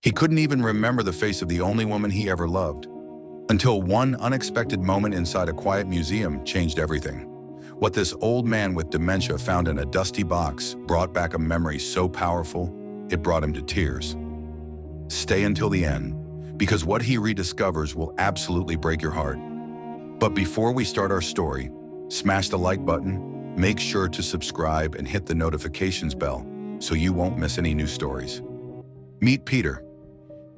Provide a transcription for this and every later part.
He couldn't even remember the face of the only woman he ever loved. Until one unexpected moment inside a quiet museum changed everything. What this old man with dementia found in a dusty box brought back a memory so powerful, it brought him to tears. Stay until the end, because what he rediscovers will absolutely break your heart. But before we start our story, smash the like button, make sure to subscribe and hit the notifications bell so you won't miss any new stories. Meet Peter.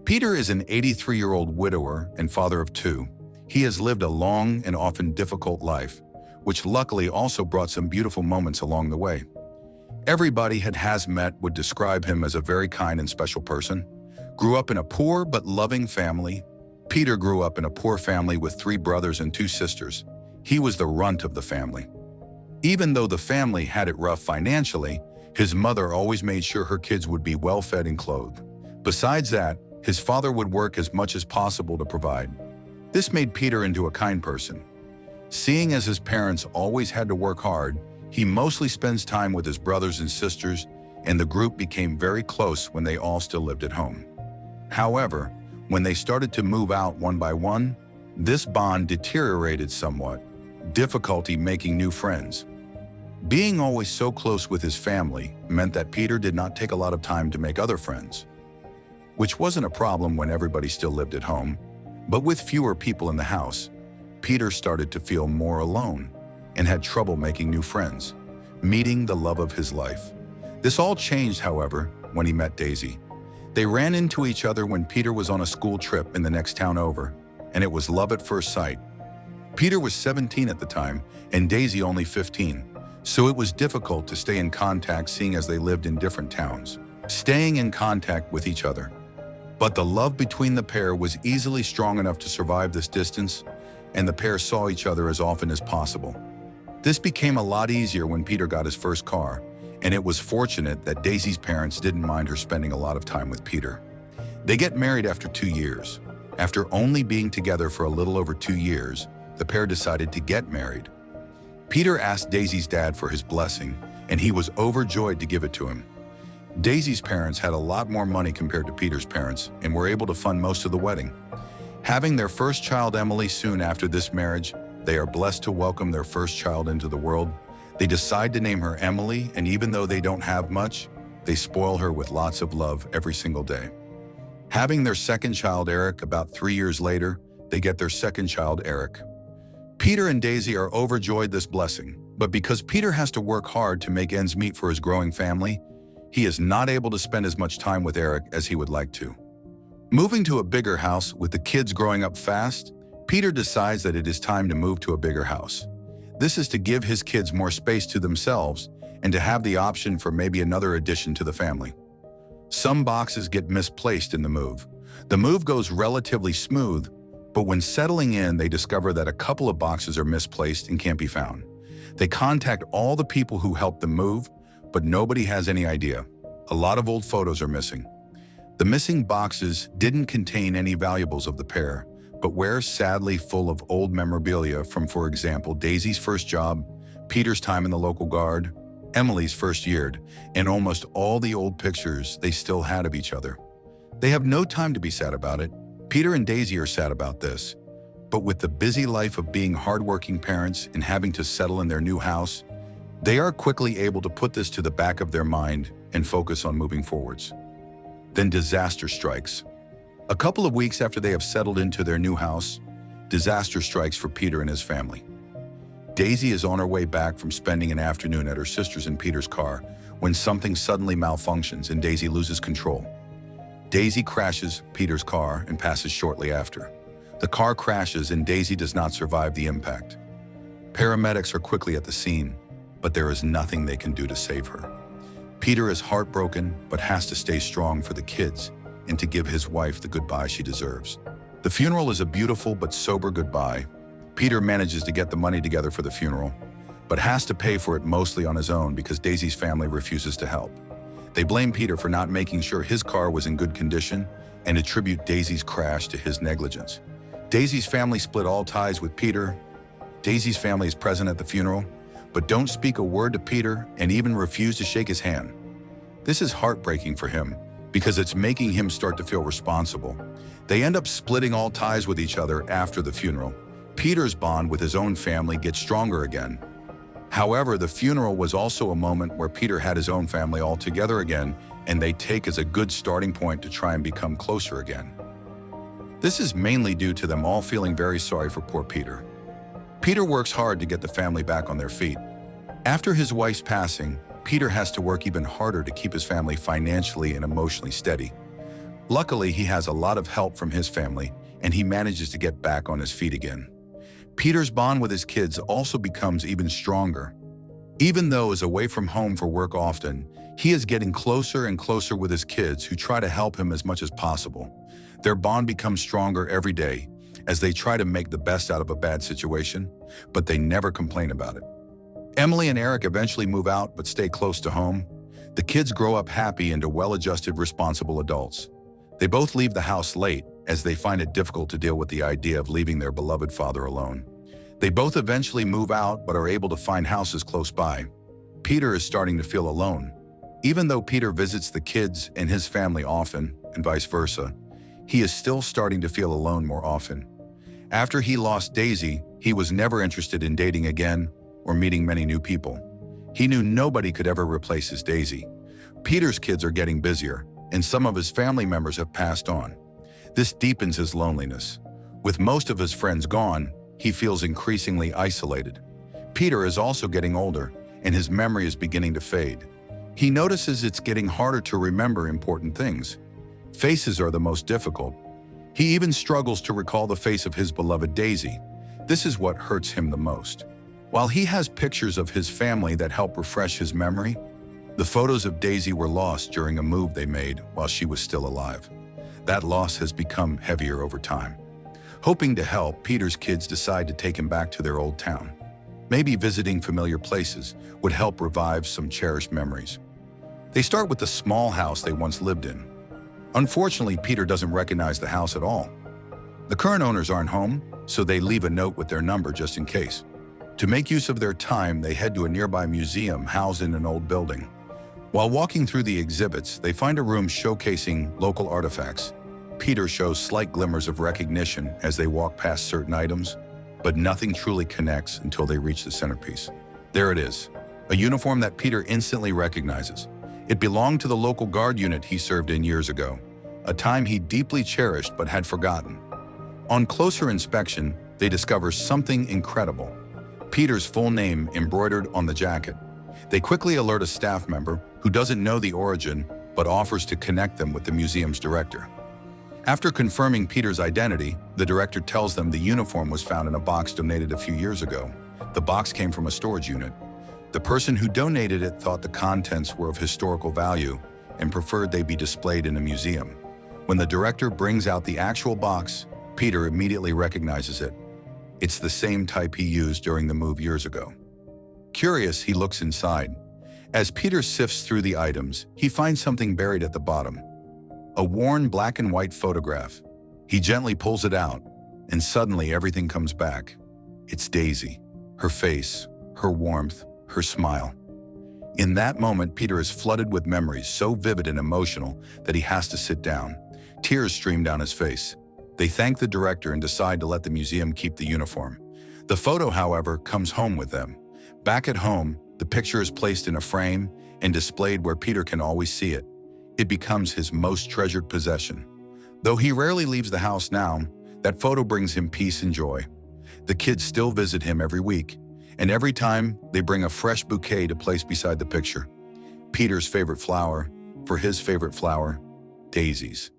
Peter is an 83-year-old widower and father of two. He has lived a long and often difficult life, which luckily also brought some beautiful moments along the way. Everybody he has met would describe him as a very kind and special person. Grew up in a poor but loving family. Peter grew up in a poor family with 3 brothers and 2 sisters. He was the runt of the family. Even though the family had it rough financially, his mother always made sure her kids would be well fed and clothed. Besides that, his father would work as much as possible to provide. This made Peter into a kind person. Seeing as his parents always had to work hard, he mostly spends time with his brothers and sisters, and the group became very close when they all still lived at home. However, when they started to move out one by one, this bond deteriorated somewhat, difficulty making new friends. Being always so close with his family meant that Peter did not take a lot of time to make other friends, which wasn't a problem when everybody still lived at home. But with fewer people in the house, Peter started to feel more alone and had trouble making new friends, meeting the love of his life. This all changed, however, when he met Daisy. They ran into each other when Peter was on a school trip in the next town over, and it was love at first sight. Peter was 17 at the time, and Daisy only 15, so it was difficult to stay in contact seeing as they lived in different towns, staying in contact with each other. But the love between the pair was easily strong enough to survive this distance, and the pair saw each other as often as possible. This became a lot easier when Peter got his first car, and it was fortunate that Daisy's parents didn't mind her spending a lot of time with Peter. They get married after 2 years. After only being together for a little over 2 years, the pair decided to get married. Peter asked Daisy's dad for his blessing, and he was overjoyed to give it to him. Daisy's parents had a lot more money compared to Peter's parents and were able to fund most of the wedding. Having their first child, Emily, soon after this marriage, they are blessed to welcome their first child into the world. They decide to name her Emily, and even though they don't have much, they spoil her with lots of love every single day. Having their second child, Eric, about 3 years later, they get their second child, Eric. Peter and Daisy are overjoyed this blessing, but because Peter has to work hard to make ends meet for his growing family, he is not able to spend as much time with Eric as he would like to. Moving to a bigger house with the kids growing up fast, Peter decides that it is time to move to a bigger house. This is to give his kids more space to themselves and to have the option for maybe another addition to the family. Some boxes get misplaced in the move. The move goes relatively smooth, but when settling in, they discover that a couple of boxes are misplaced and can't be found. They contact all the people who helped them move, but nobody has any idea. A lot of old photos are missing. The missing boxes didn't contain any valuables of the pair, but were sadly full of old memorabilia from, for example, Daisy's first job, Peter's time in the local guard, Emily's first year, and almost all the old pictures they still had of each other. They have no time to be sad about it. Peter and Daisy are sad about this, but with the busy life of being hardworking parents and having to settle in their new house, they are quickly able to put this to the back of their mind and focus on moving forwards. Then disaster strikes. A couple of weeks after they have settled into their new house, disaster strikes for Peter and his family. Daisy is on her way back from spending an afternoon at her sister's in Peter's car when something suddenly malfunctions and Daisy loses control. Daisy crashes Peter's car and passes shortly after. The car crashes and Daisy does not survive the impact. Paramedics are quickly at the scene, but there is nothing they can do to save her. Peter is heartbroken but has to stay strong for the kids and to give his wife the goodbye she deserves. The funeral is a beautiful but sober goodbye. Peter manages to get the money together for the funeral, but has to pay for it mostly on his own because Daisy's family refuses to help. They blame Peter for not making sure his car was in good condition and attribute Daisy's crash to his negligence. Daisy's family split all ties with Peter. Daisy's family is present at the funeral, but don't speak a word to Peter and even refuse to shake his hand. This is heartbreaking for him because it's making him start to feel responsible. They end up splitting all ties with each other after the funeral. Peter's bond with his own family gets stronger again. However, the funeral was also a moment where Peter had his own family all together again, and they take as a good starting point to try and become closer again. This is mainly due to them all feeling very sorry for poor Peter. Peter works hard to get the family back on their feet. After his wife's passing, Peter has to work even harder to keep his family financially and emotionally steady. Luckily, he has a lot of help from his family, and he manages to get back on his feet again. Peter's bond with his kids also becomes even stronger. Even though he's away from home for work often, he is getting closer and closer with his kids who try to help him as much as possible. Their bond becomes stronger every day as they try to make the best out of a bad situation, but they never complain about it. Emily and Eric eventually move out but stay close to home. The kids grow up happy into well-adjusted, responsible adults. They both leave the house late as they find it difficult to deal with the idea of leaving their beloved father alone. They both eventually move out but are able to find houses close by. Peter is starting to feel alone. Even though Peter visits the kids and his family often, and vice versa, he is still starting to feel alone more often. After he lost Daisy, he was never interested in dating again or meeting many new people. He knew nobody could ever replace his Daisy. Peter's kids are getting busier, and some of his family members have passed on. This deepens his loneliness. With most of his friends gone, he feels increasingly isolated. Peter is also getting older, and his memory is beginning to fade. He notices it's getting harder to remember important things. Faces are the most difficult. He even struggles to recall the face of his beloved Daisy. This is what hurts him the most. While he has pictures of his family that help refresh his memory, the photos of Daisy were lost during a move they made while she was still alive. That loss has become heavier over time. Hoping to help, Peter's kids decide to take him back to their old town. Maybe visiting familiar places would help revive some cherished memories. They start with the small house they once lived in. Unfortunately, Peter doesn't recognize the house at all. The current owners aren't home, so they leave a note with their number just in case. To make use of their time, they head to a nearby museum housed in an old building. While walking through the exhibits, they find a room showcasing local artifacts. Peter shows slight glimmers of recognition as they walk past certain items, but nothing truly connects until they reach the centerpiece. There it is, a uniform that Peter instantly recognizes. It belonged to the local guard unit he served in years ago, a time he deeply cherished but had forgotten. On closer inspection, they discover something incredible: Peter's full name embroidered on the jacket. They quickly alert a staff member who doesn't know the origin but offers to connect them with the museum's director. After confirming Peter's identity, the director tells them the uniform was found in a box donated a few years ago. The box came from a storage unit. The person who donated it thought the contents were of historical value and preferred they be displayed in a museum. When the director brings out the actual box, Peter immediately recognizes it. It's the same type he used during the move years ago. Curious, he looks inside. As Peter sifts through the items, he finds something buried at the bottom: a worn black and white photograph. He gently pulls it out, and suddenly everything comes back. It's Daisy, her face, her warmth, her smile. In that moment, Peter is flooded with memories so vivid and emotional that he has to sit down. Tears stream down his face. They thank the director and decide to let the museum keep the uniform. The photo, however, comes home with them. Back at home, the picture is placed in a frame and displayed where Peter can always see it. It becomes his most treasured possession. Though he rarely leaves the house now, that photo brings him peace and joy. The kids still visit him every week, and every time they bring a fresh bouquet to place beside the picture. Peter's favorite flower, for his favorite flower, daisies.